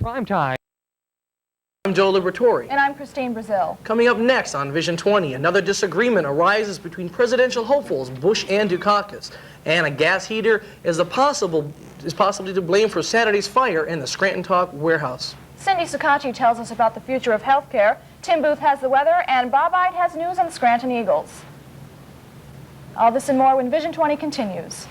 Primetime. I'm Joe Liberatore. And I'm Christine Brazill. Coming up next on Vision 20, another disagreement arises between presidential hopefuls Bush and Dukakis, and a gas heater is possibly to blame for Saturday's fire in the Scranton Talk warehouse. Cindy Ceccacci tells us about the future of healthcare. Tim Booth has the weather, and Bob Ide has news on the Scranton Eagles. All this and more when Vision 20 continues.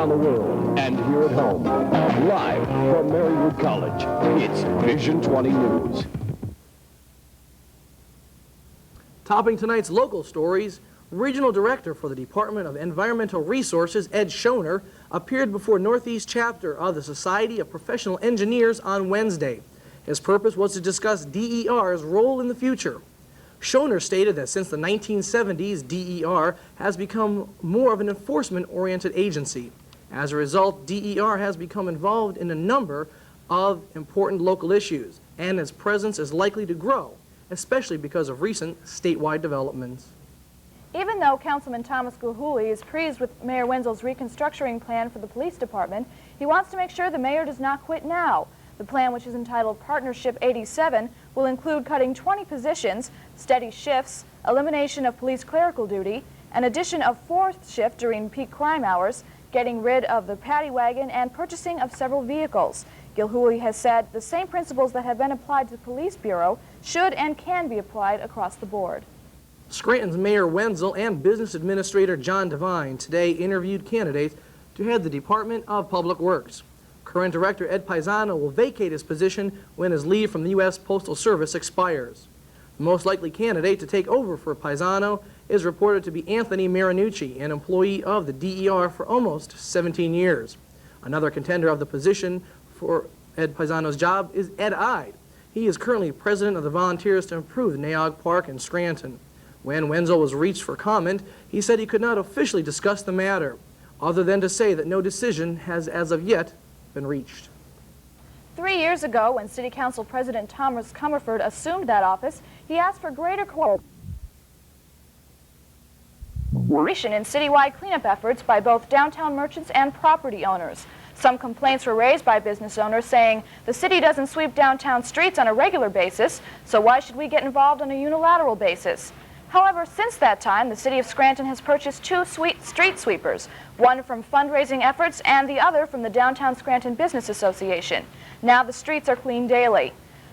The world and here at home, live from Marywood College, it's Vision 20 News. Topping tonight's local stories, Regional Director for the Department of Environmental Resources, Ed Schoner, appeared before Northeast Chapter of the Society of Professional Engineers on Wednesday. His purpose was to discuss DER's role in the future. Schoner stated that since the 1970s, DER has become more of an enforcement-oriented agency. As a result, DER has become involved in a number of important local issues, and its presence is likely to grow, especially because of recent statewide developments. Even though Councilman Thomas Gilhooly is pleased with Mayor Wenzel's reconstructuring plan for the police department, he wants to make sure the mayor does not quit now. The plan, which is entitled Partnership 87, will include cutting 20 positions, steady shifts, elimination of police clerical duty, an addition of fourth shift during peak crime hours, getting rid of the paddy wagon, and purchasing of several vehicles. Gilhooly has said the same principles that have been applied to the police bureau should and can be applied across the board. Scranton's Mayor Wenzel and Business Administrator John Devine today interviewed candidates to head the Department of Public Works. Current Director Ed Paisano will vacate his position when his leave from the U.S. Postal Service expires. The most likely candidate to take over for Paisano is reported to be Anthony Marinucci, an employee of the DER for almost 17 years. Another contender of the position for Ed Paisano's job is Ed Ide. He is currently president of the Volunteers to Improve Naog Park in Scranton. When Wenzel was reached for comment, he said he could not officially discuss the matter, other than to say that no decision has as of yet been reached. 3 years ago, when City Council President Thomas Comerford assumed that office, he asked for greater cooperation in citywide cleanup efforts by both downtown merchants and property owners. Some complaints were raised by business owners saying the city doesn't sweep downtown streets on a regular basis, so why should we get involved on a unilateral basis? However, since that time, the city of Scranton has purchased 2 street sweepers, one from fundraising efforts and the other from the Downtown Scranton Business Association. Now the streets are cleaned daily.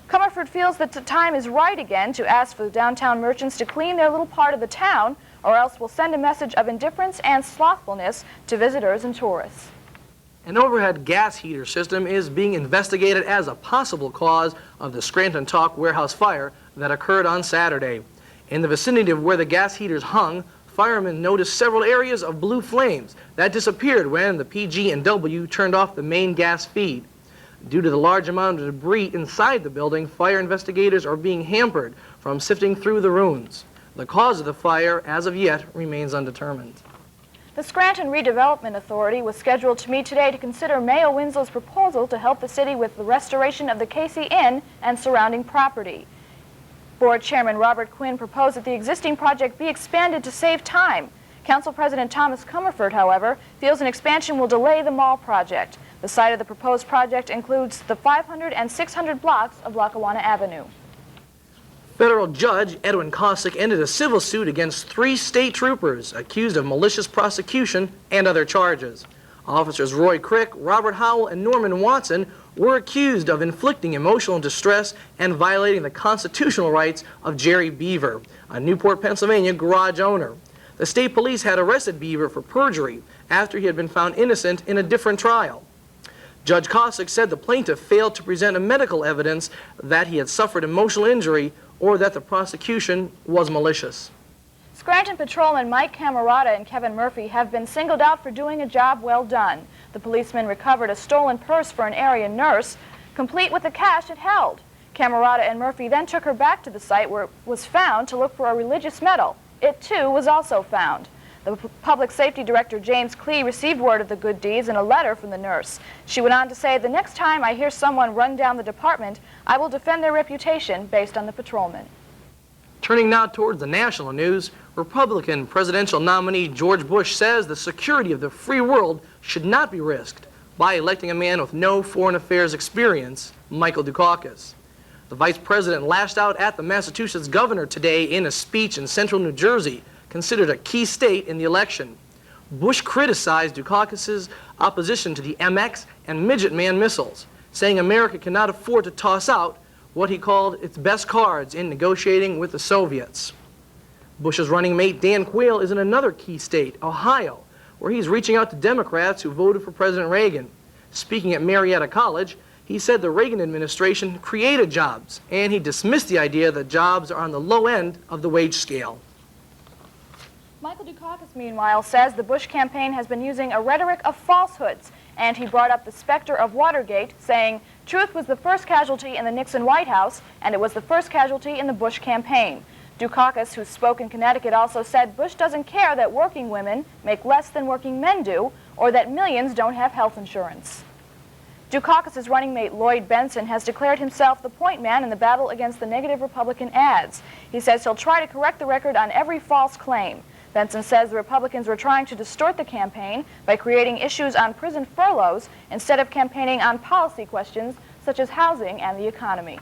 Comerford feels that the time is right again to ask for the downtown merchants to clean their little part of the town, or else will send a message of indifference and slothfulness to visitors and tourists. An overhead gas heater system is being investigated as a possible cause of the Scranton Talk warehouse fire that occurred on Saturday. In the vicinity of where the gas heaters hung, firemen noticed several areas of blue flames that disappeared when the PG&W turned off the main gas feed. Due to the large amount of debris inside the building, fire investigators are being hampered from sifting through the ruins. The cause of the fire, as of yet, remains undetermined. The Scranton Redevelopment Authority was scheduled to meet today to consider Mayor Wenzel's proposal to help the city with the restoration of the Casey Inn and surrounding property. Board Chairman Robert Quinn proposed that the existing project be expanded to save time. Council President Thomas Comerford, however, feels an expansion will delay the mall project. The site of the proposed project includes the 500 and 600 blocks of Lackawanna Avenue. Federal Judge Edwin Cossack ended a civil suit against 3 state troopers accused of malicious prosecution and other charges. Officers Roy Crick, Robert Howell, and Norman Watson were accused of inflicting emotional distress and violating the constitutional rights of Jerry Beaver, a Newport, Pennsylvania garage owner. The state police had arrested Beaver for perjury after he had been found innocent in a different trial. Judge Cossack said the plaintiff failed to present medical evidence that he had suffered emotional injury or that the prosecution was malicious. Scranton patrolmen Mike Camerata and Kevin Murphy have been singled out for doing a job well done. The policemen recovered a stolen purse for an area nurse, complete with the cash it held. Camerata and Murphy then took her back to the site where it was found to look for a religious medal. It, too, was also found. The Public Safety Director, James Klee, received word of the good deeds in a letter from the nurse. She went on to say, "The next time I hear someone run down the department, I will defend their reputation based on the patrolman." Turning now towards the national news, Republican presidential nominee George Bush says the security of the free world should not be risked by electing a man with no foreign affairs experience, Michael Dukakis. The vice president lashed out at the Massachusetts governor today in a speech in central New Jersey, considered a key state in the election. Bush criticized Dukakis' opposition to the MX and Midget Man missiles, saying America cannot afford to toss out what he called its best cards in negotiating with the Soviets. Bush's running mate Dan Quayle is in another key state, Ohio, where he's reaching out to Democrats who voted for President Reagan. Speaking at Marywood College, he said the Reagan administration created jobs, and he dismissed the idea that jobs are on the low end of the wage scale. Michael Dukakis, meanwhile, says the Bush campaign has been using a rhetoric of falsehoods, and he brought up the specter of Watergate, saying, "Truth was the first casualty in the Nixon White House, and it was the first casualty in the Bush campaign." Dukakis, who spoke in Connecticut, also said Bush doesn't care that working women make less than working men do, or that millions don't have health insurance. Dukakis' running mate Lloyd Benson has declared himself the point man in the battle against the negative Republican ads. He says he'll try to correct the record on every false claim. Benson says the Republicans were trying to distort the campaign by creating issues on prison furloughs instead of campaigning on policy questions such as housing and the economy.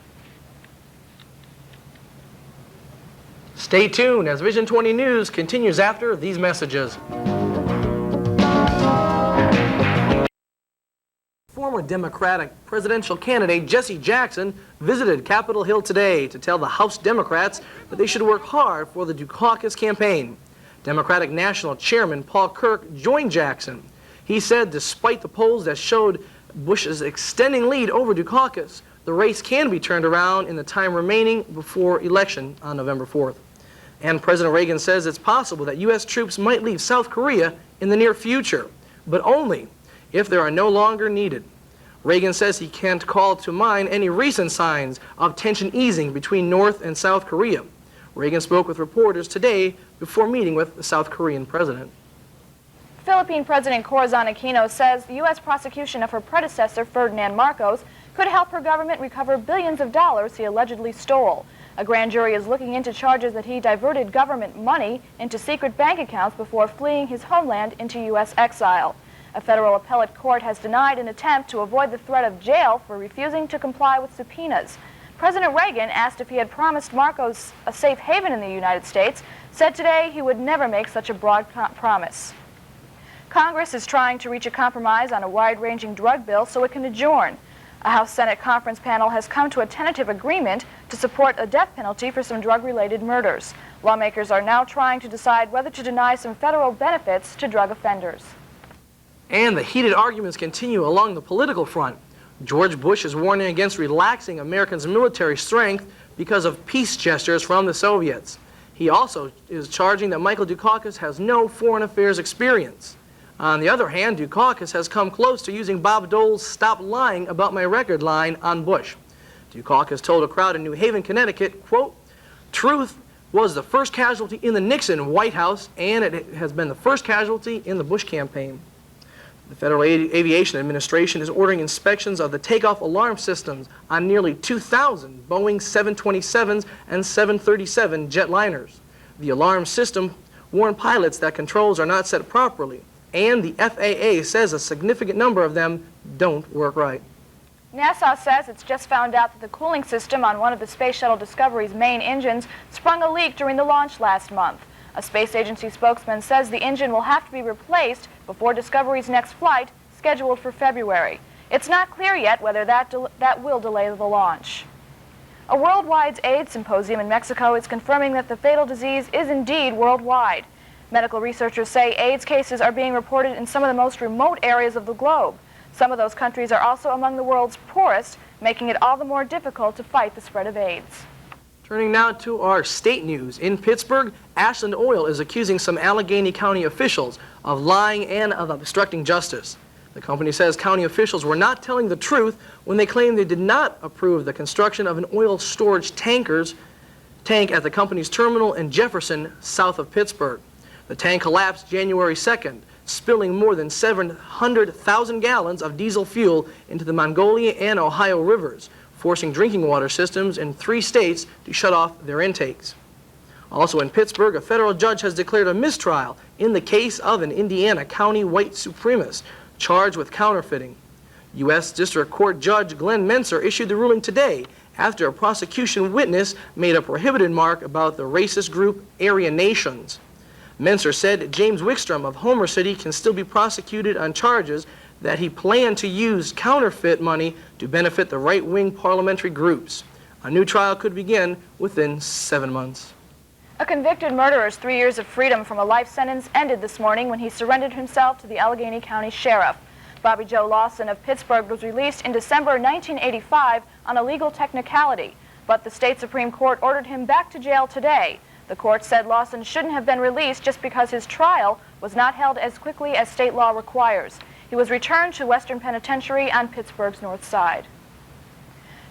Stay tuned as Vision 20 News continues after these messages. Former Democratic presidential candidate Jesse Jackson visited Capitol Hill today to tell the House Democrats that they should work hard for the Dukakis campaign. Democratic National Chairman Paul Kirk joined Jackson. He said despite the polls that showed Bush's extending lead over Dukakis, the race can be turned around in the time remaining before election on November 4th. And President Reagan says it's possible that U.S. troops might leave South Korea in the near future, but only if they are no longer needed. Reagan says he can't call to mind any recent signs of tension easing between North and South Korea. Reagan spoke with reporters today before meeting with the South Korean president. Philippine President Corazon Aquino says the U.S. prosecution of her predecessor, Ferdinand Marcos, could help her government recover billions of dollars he allegedly stole. A grand jury is looking into charges that he diverted government money into secret bank accounts before fleeing his homeland into U.S. exile. A federal appellate court has denied an attempt to avoid the threat of jail for refusing to comply with subpoenas. President Reagan, asked if he had promised Marcos a safe haven in the United States, said today he would never make such a broad promise. Congress is trying to reach a compromise on a wide-ranging drug bill so it can adjourn. A House-Senate conference panel has come to a tentative agreement to support a death penalty for some drug-related murders. Lawmakers are now trying to decide whether to deny some federal benefits to drug offenders. And the heated arguments continue along the political front. George Bush is warning against relaxing Americans' military strength because of peace gestures from the Soviets. He also is charging that Michael Dukakis has no foreign affairs experience. On the other hand, Dukakis has come close to using Bob Dole's "Stop Lying About My Record" line on Bush. Dukakis told a crowd in New Haven, Connecticut, quote, "Truth was the first casualty in the Nixon White House, and it has been the first casualty in the Bush campaign." The Federal Aviation Administration is ordering inspections of the takeoff alarm systems on nearly 2,000 Boeing 727s and 737 jetliners. The alarm system warned pilots that controls are not set properly, and the FAA says a significant number of them don't work right. NASA says it's just found out that the cooling system on one of the Space Shuttle Discovery's main engines sprung a leak during the launch last month. A space agency spokesman says the engine will have to be replaced before Discovery's next flight, scheduled for February. It's not clear yet whether that will delay the launch. A worldwide AIDS symposium in Mexico is confirming that the fatal disease is indeed worldwide. Medical researchers say AIDS cases are being reported in some of the most remote areas of the globe. Some of those countries are also among the world's poorest, making it all the more difficult to fight the spread of AIDS. Turning now to our state news. In Pittsburgh, Ashland Oil is accusing some Allegheny County officials of lying and of obstructing justice. The company says county officials were not telling the truth when they claimed they did not approve the construction of an oil storage tank at the company's terminal in Jefferson, south of Pittsburgh. The tank collapsed January 2nd, spilling more than 700,000 gallons of diesel fuel into the Mongolia and Ohio rivers, forcing drinking water systems in 3 states to shut off their intakes. Also in Pittsburgh, a federal judge has declared a mistrial in the case of an Indiana county white supremacist charged with counterfeiting. U.S. District Court Judge Glenn Menser issued the ruling today after a prosecution witness made a prohibited remark about the racist group Aryan Nations. Menser said James Wickstrom of Homer City can still be prosecuted on charges that he planned to use counterfeit money to benefit the right-wing parliamentary groups. A new trial could begin within 7 months. A convicted murderer's 3 years of freedom from a life sentence ended this morning when he surrendered himself to the Allegheny County Sheriff. Bobby Joe Lawson of Pittsburgh was released in December 1985 on a legal technicality, but the state Supreme Court ordered him back to jail today. The court said Lawson shouldn't have been released just because his trial was not held as quickly as state law requires. He was returned to Western Penitentiary on Pittsburgh's north side.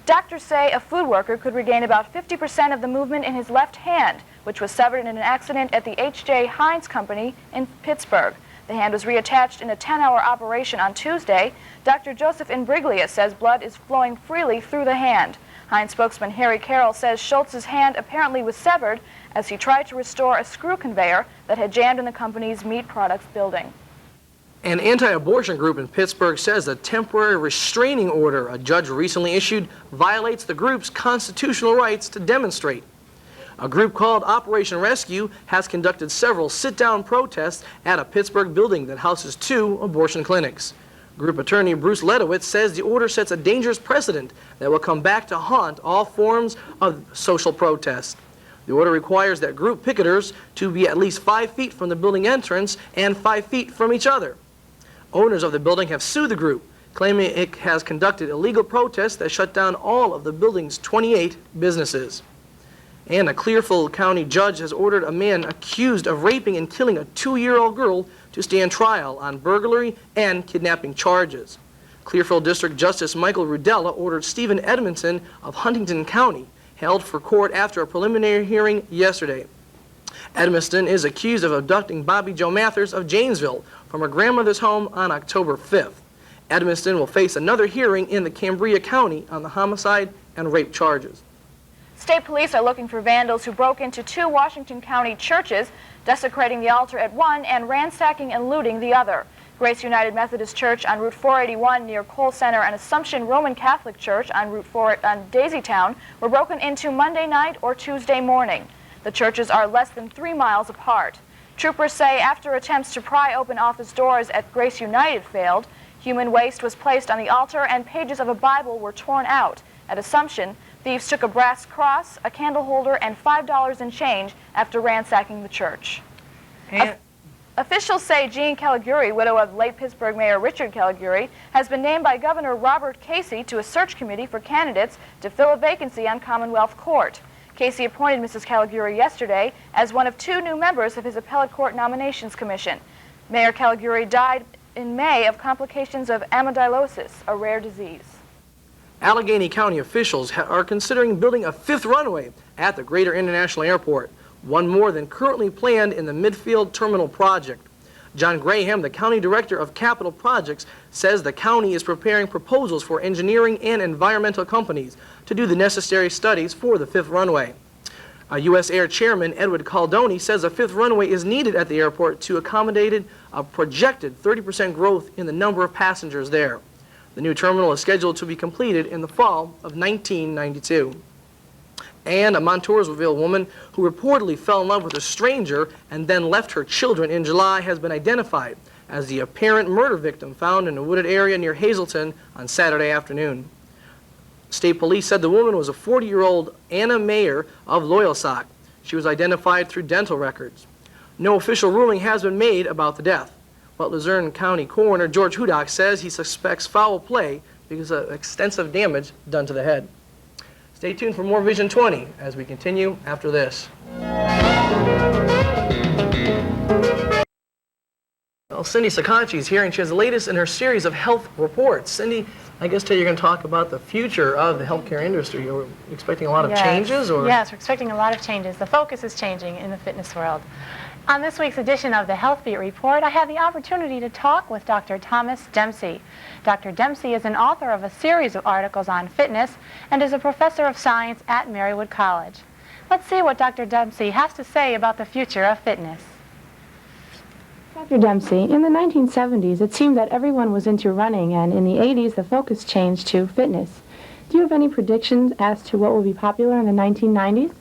Doctors say a food worker could regain about 50% of the movement in his left hand, which was severed in an accident at the H.J. Heinz Company in Pittsburgh. The hand was reattached in a 10-hour operation on Tuesday. Dr. Joseph Imbriglia says blood is flowing freely through the hand. Heinz spokesman Harry Carroll says Schultz's hand apparently was severed as he tried to restore a screw conveyor that had jammed in the company's meat products building. An anti-abortion group in Pittsburgh says a temporary restraining order a judge recently issued violates the group's constitutional rights to demonstrate. A group called Operation Rescue has conducted several sit-down protests at a Pittsburgh building that houses 2 abortion clinics. Group attorney Bruce Ledowitz says the order sets a dangerous precedent that will come back to haunt all forms of social protest. The order requires that group picketers to be at least 5 feet from the building entrance and 5 feet from each other. Owners of the building have sued the group, claiming it has conducted illegal protests that shut down all of the building's 28 businesses. And a Clearfield County judge has ordered a man accused of raping and killing a 2-year-old girl to stand trial on burglary and kidnapping charges. Clearfield District Justice Michael Rudella ordered Stephen Edmondson of Huntington County held for court after a preliminary hearing yesterday. Edmondson is accused of abducting Bobby Jo Mathers of Janesville from her grandmother's home on October 5th. Edmondson will face another hearing in the Cambria County on the homicide and rape charges. State police are looking for vandals who broke into 2 Washington County churches, desecrating the altar at one and ransacking and looting the other. Grace United Methodist Church on Route 481 near Cole Center and Assumption Roman Catholic Church on Route 4 on Daisytown were broken into Monday night or Tuesday morning. The churches are less than 3 miles apart. Troopers say after attempts to pry open office doors at Grace United failed, human waste was placed on the altar and pages of a Bible were torn out. At Assumption, thieves took a brass cross, a candle holder, and $5 in change after ransacking the church. Officials say Jean Caliguri, widow of late Pittsburgh Mayor Richard Caliguri, has been named by Governor Robert Casey to a search committee for candidates to fill a vacancy on Commonwealth Court. Casey appointed Mrs. Caliguri yesterday as one of 2 new members of his appellate court nominations commission. Mayor Caliguri died in May of complications of amyloidosis, a rare disease. Allegheny County officials are considering building a 5th runway at the Greater International Airport, one more than currently planned in the Midfield Terminal project. John Graham, the county director of capital projects, says the county is preparing proposals for engineering and environmental companies to do the necessary studies for the 5th runway. U.S. Air Chairman Edward Caldoni says a 5th runway is needed at the airport to accommodate a projected 30% growth in the number of passengers there. The new terminal is scheduled to be completed in the fall of 1992. And a Montoursville woman who reportedly fell in love with a stranger and then left her children in July has been identified as the apparent murder victim found in a wooded area near Hazleton on Saturday afternoon. State police said the woman was a 40-year-old Anna Mayer of Loyalsock. She was identified through dental records. No official ruling has been made about the death, but Luzerne County Coroner George Hudak says he suspects foul play because of extensive damage done to the head. Stay tuned for more Vision 20 as we continue after this. Well, Cindy Ceccacci is here, and she has the latest in her series of health reports. Cindy, I guess today you're going to talk about the future of the healthcare industry. You're expecting a lot of changes? Or? Yes, we're expecting a lot of changes. The focus is changing in the fitness world. On this week's edition of the Health Beat Report, I had the opportunity to talk with Dr. Thomas Dempsey. Dr. Dempsey is an author of a series of articles on fitness and is a professor of science at Marywood College. Let's see what Dr. Dempsey has to say about the future of fitness. Dr. Dempsey, in the 1970s, it seemed that everyone was into running, and in the 80s, the focus changed to fitness. Do you have any predictions as to what will be popular in the 1990s?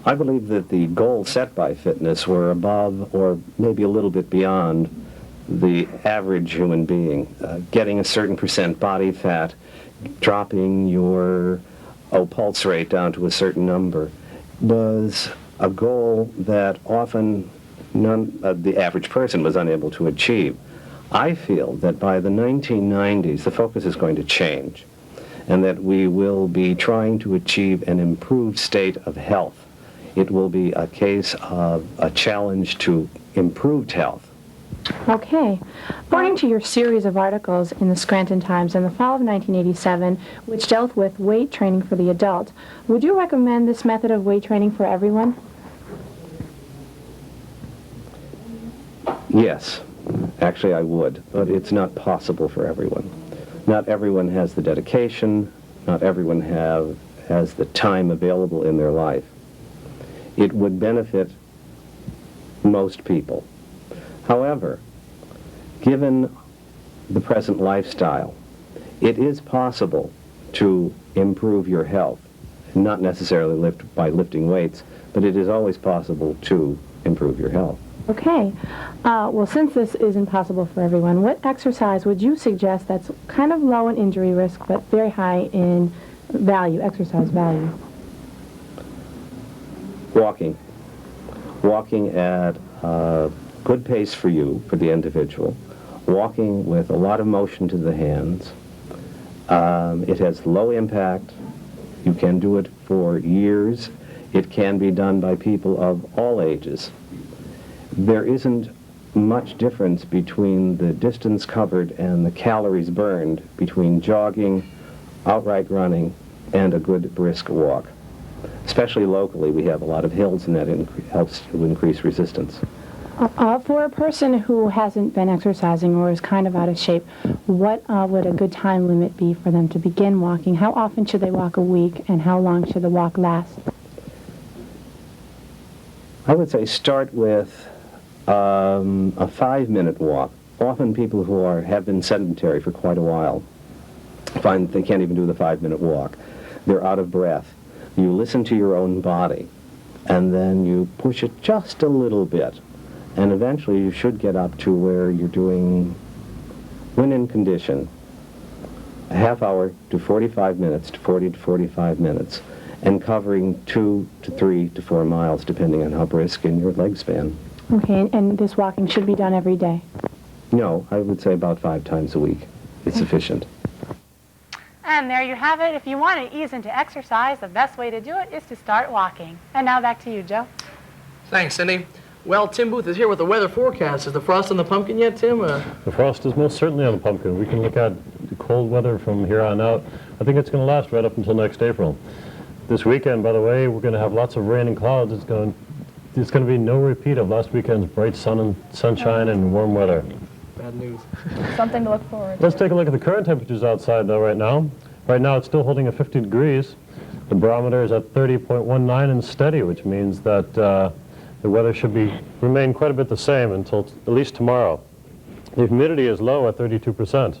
I believe that the goals set by fitness were above or maybe a little bit beyond the average human being. Getting a certain percent body fat, dropping your pulse rate down to a certain number was a goal that often the average person was unable to achieve. I feel that by the 1990s, the focus is going to change, and that we will be trying to achieve an improved state of health. It will be a case of a challenge to improved health. Okay. According to your series of articles in the Scranton Times in the fall of 1987, which dealt with weight training for the adult, would you recommend this method of weight training for everyone? Yes, actually I would, but it's not possible for everyone. Not everyone has the dedication, not everyone has the time available in their life. It would benefit most people. However, given the present lifestyle, it is possible to improve your health, not necessarily by lifting weights, but it is always possible to improve your health. Okay. Well, since this isn't possible for everyone, what exercise would you suggest that's kind of low in injury risk but very high in value, exercise value? Walking. Walking at a good pace for you, for the individual. Walking with a lot of motion to the hands. It has low impact. You can do it for years. It can be done by people of all ages. There isn't much difference between the distance covered and the calories burned between jogging, outright running, and a good brisk walk. Especially locally, we have a lot of hills, and that helps to increase resistance. For a person who hasn't been exercising or is kind of out of shape, what would a good time limit be for them to begin walking? How often should they walk a week, and how long should the walk last? I would say start with a 5-minute walk. Often people who have been sedentary for quite a while find they can't even do the 5-minute walk. They're out of breath. You listen to your own body, and then you push it just a little bit, and eventually you should get up to where you're doing, when in condition, a half hour to 45 minutes to 40 to 45 minutes, and covering 2 to 3 to 4 miles, depending on how brisk in your leg span. Okay, and this walking should be done every day? No, I would say about 5 times a week is sufficient. And there you have it. If you want to ease into exercise, the best way to do it is to start walking. And now back to you, Joe. Thanks, Cindy. Well, Tim Booth is here with the weather forecast. Is the frost on the pumpkin yet, Tim? The frost is most certainly on the pumpkin. We can look at the cold weather from here on out. I think it's going to last right up until next April. This weekend, by the way, we're going to have lots of rain and clouds. It's going to be no repeat of last weekend's bright sunshine and warm weather. Bad news. Something to look forward to. Let's take a look at the current temperatures outside, though, right now. Right now, it's still holding at 50 degrees. The barometer is at 30.19 and steady, which means that the weather should remain quite a bit the same until at least tomorrow. The humidity is low at 32%.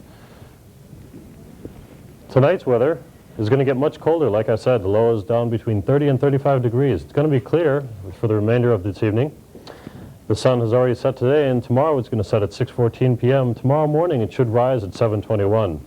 Tonight's weather is going to get much colder. Like I said, the low is down between 30 and 35 degrees. It's going to be clear for the remainder of this evening. The sun has already set today, and tomorrow it's going to set at 6:14 p.m. Tomorrow morning it should rise at 7:21.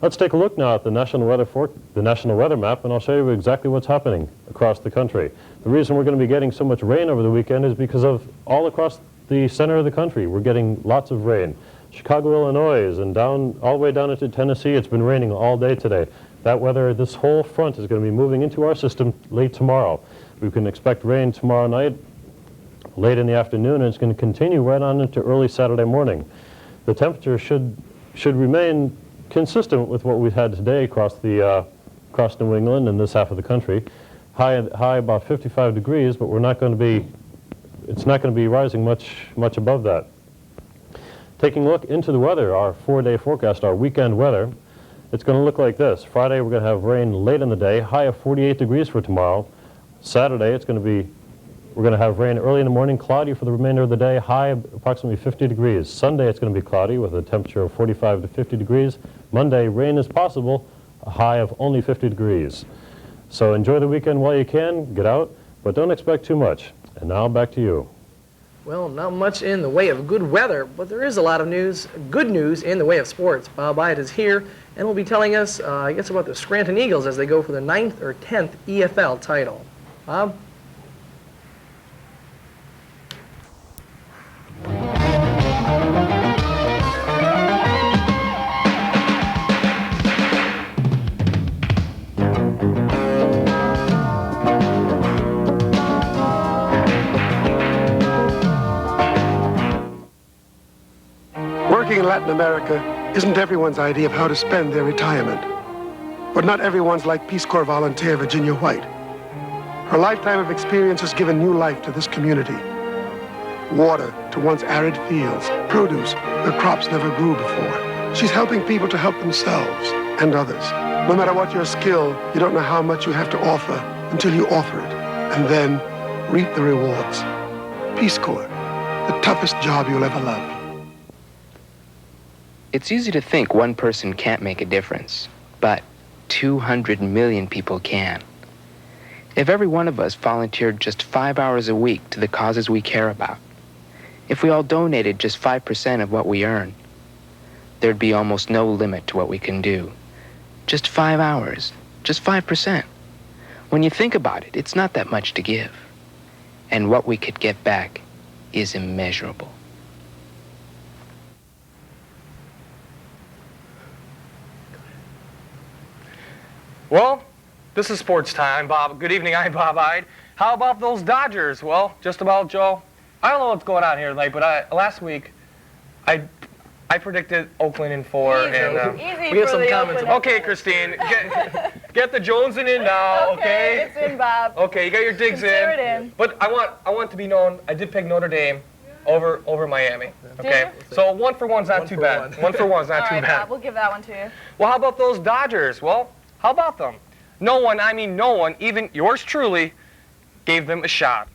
Let's take a look now at the national weather map, and I'll show you exactly what's happening across the country. The reason we're going to be getting so much rain over the weekend is because of all across the center of the country. We're getting lots of rain. Chicago, Illinois, and all the way down into Tennessee, it's been raining all day today. That weather, this whole front is going to be moving into our system late tomorrow. We can expect rain tomorrow night, late in the afternoon, and it's going to continue right on into early Saturday morning. The temperature should remain consistent with what we've had today across New England and this half of the country. High about 55 degrees, but we're not going to be it's not going to be rising much above that. Taking a look into the weather, our 4-day forecast, our weekend weather, it's going to look like this. Friday, we're going to have rain late in the day, high of 48 degrees for tomorrow. Saturday, we're going to have rain early in the morning, cloudy for the remainder of the day, high of approximately 50 degrees. Sunday, it's going to be cloudy with a temperature of 45 to 50 degrees. Monday, rain is possible, a high of only 50 degrees. So enjoy the weekend while you can, get out, but don't expect too much. And now back to you. Well, not much in the way of good weather, but there is a lot of good news in the way of sports. Bob Ide is here and will be telling us, I guess, about the Scranton Eagles as they go for the 9th or 10th EFL title. Bob? Working in Latin America isn't everyone's idea of how to spend their retirement. But not everyone's like Peace Corps volunteer Virginia White. Her lifetime of experience has given new life to this community. Water to once arid fields, produce where crops never grew before. She's helping people to help themselves and others. No matter what your skill, you don't know how much you have to offer until you offer it, and then reap the rewards. Peace Corps, the toughest job you'll ever love. It's easy to think one person can't make a difference, but 200 million people can. If every one of us volunteered just 5 hours a week to the causes we care about, if we all donated just 5% of what we earn, there'd be almost no limit to what we can do. Just 5 hours, just 5%. When you think about it, it's not that much to give. And what we could get back is immeasurable. Well, this is sports time, Bob. Good evening, I'm Bob Ide. How about those Dodgers? Well, just about, Joe. I don't know what's going on here tonight, but last week I predicted Oakland in 4, Easy. and Easy we have for some the comments. Oakland Okay, Christine, get the Jonesin in now. Okay, it's in, Bob. Okay, you got your digs Consider it in. But I want to be known. I did pick Notre Dame over Miami. Okay, so 1 for 1's not too bad. 1 for 1's not All too right, bad. Bob, we'll give that one to you. Well, how about those Dodgers? Well, how about them? No one, I mean no one, even yours truly, gave them a shot.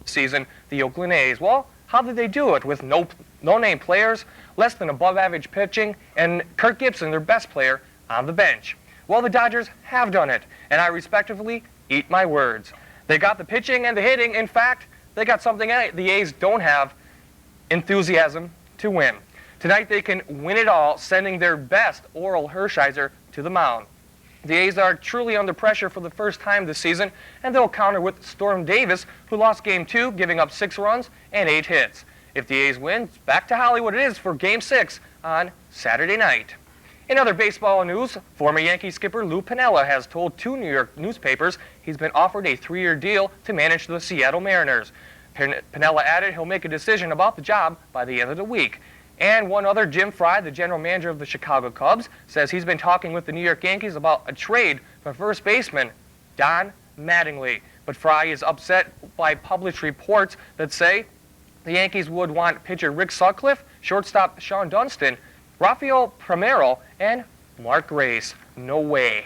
Season, the Oakland A's. Well, how did they do it? With no-name players, less than above-average pitching, and Kirk Gibson, their best player, on the bench. Well, the Dodgers have done it, and I respectively eat my words. They got the pitching and the hitting. In fact, they got something the A's don't have: enthusiasm to win. Tonight they can win it all, sending their best Oral Hershiser to the mound. The A's are truly under pressure for the first time this season, and they'll counter with Storm Davis, who lost Game 2, giving up 6 runs and 8 hits. If the A's win, it's back to Hollywood it is for Game 6 on Saturday night. In other baseball news, former Yankee skipper Lou Piniella has told 2 New York newspapers he's been offered a 3-year deal to manage the Seattle Mariners. Piniella added he'll make a decision about the job by the end of the week. And one other, Jim Frey, the general manager of the Chicago Cubs, says he's been talking with the New York Yankees about a trade for first baseman Don Mattingly. But Frey is upset by published reports that say the Yankees would want pitcher Rick Sutcliffe, shortstop Sean Dunston, Rafael Primero, and Mark Grace. No way.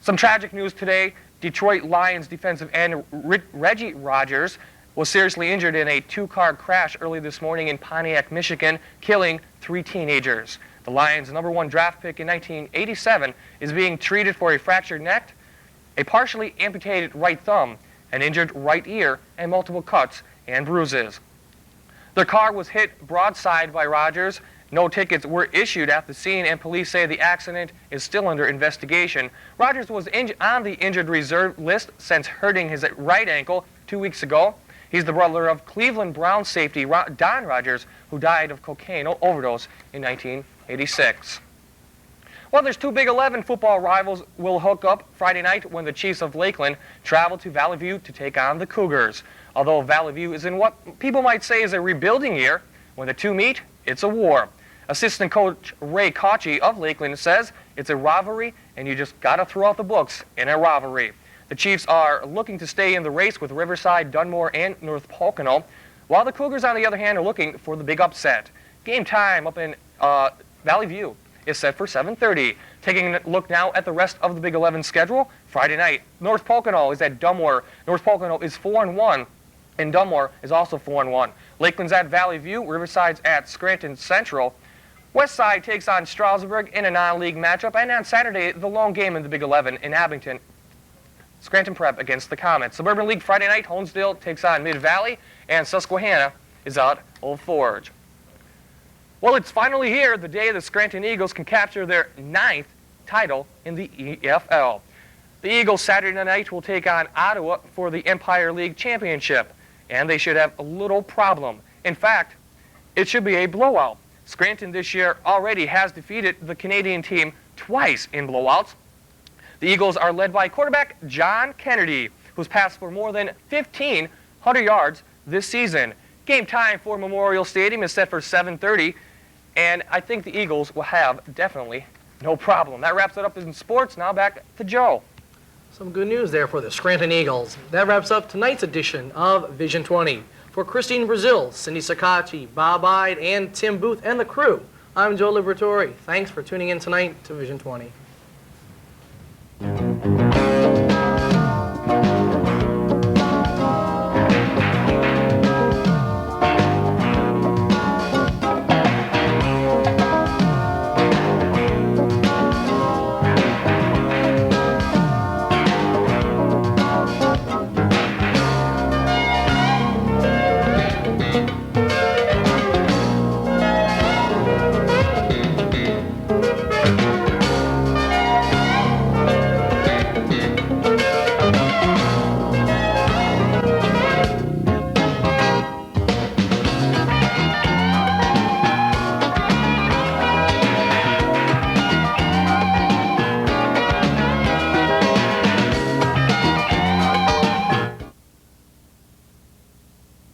Some tragic news today. Detroit Lions defensive end Reggie Rogers was seriously injured in a 2-car crash early this morning in Pontiac, Michigan, killing 3 teenagers. The Lions' #1 draft pick in 1987 is being treated for a fractured neck, a partially amputated right thumb, an injured right ear, and multiple cuts and bruises. Their car was hit broadside by Rogers. No tickets were issued at the scene, and police say the accident is still under investigation. Rogers was on the injured reserve list since hurting his right ankle 2 weeks ago. He's the brother of Cleveland Browns safety Don Rogers, who died of cocaine overdose in 1986. Well, there's 2 Big 11 football rivals will hook up Friday night when the Chiefs of Lakeland travel to Valley View to take on the Cougars. Although Valley View is in what people might say is a rebuilding year, when the two meet, it's a war. Assistant coach Ray Cocci of Lakeland says It's a rivalry, and you just got to throw out the books in a rivalry. The Chiefs are looking to stay in the race with Riverside, Dunmore, and North Pocono, while the Cougars, on the other hand, are looking for the big upset. Game time up in Valley View is set for 7:30. Taking a look now at the rest of the Big 11 schedule, Friday night, North Pocono is at Dunmore. North Pocono is 4-1, and Dunmore is also 4-1. Lakeland's at Valley View, Riverside's at Scranton Central. Westside takes on Strasburg in a non-league matchup, and on Saturday, the lone game in the Big 11 in Abington, Scranton Prep against the Comets. Suburban League Friday night, Honesdale takes on Mid-Valley, and Susquehanna is at Old Forge. Well, it's finally here, the day the Scranton Eagles can capture their 9th title in the EFL. The Eagles Saturday night will take on Ottawa for the Empire League Championship, and they should have a little problem. In fact, it should be a blowout. Scranton this year already has defeated the Canadian team twice in blowouts. The Eagles are led by quarterback John Kennedy, who's passed for more than 1,500 yards this season. Game time for Memorial Stadium is set for 7:30, and I think the Eagles will have definitely no problem. That wraps it up in sports. Now back to Joe. Some good news there for the Scranton Eagles. That wraps up tonight's edition of Vision 20. For Christine Brazill, Cindy Ceccacci, Bob Ide, and Tim Booth, and the crew, I'm Joe Liberatore. Thanks for tuning in tonight to Vision 20.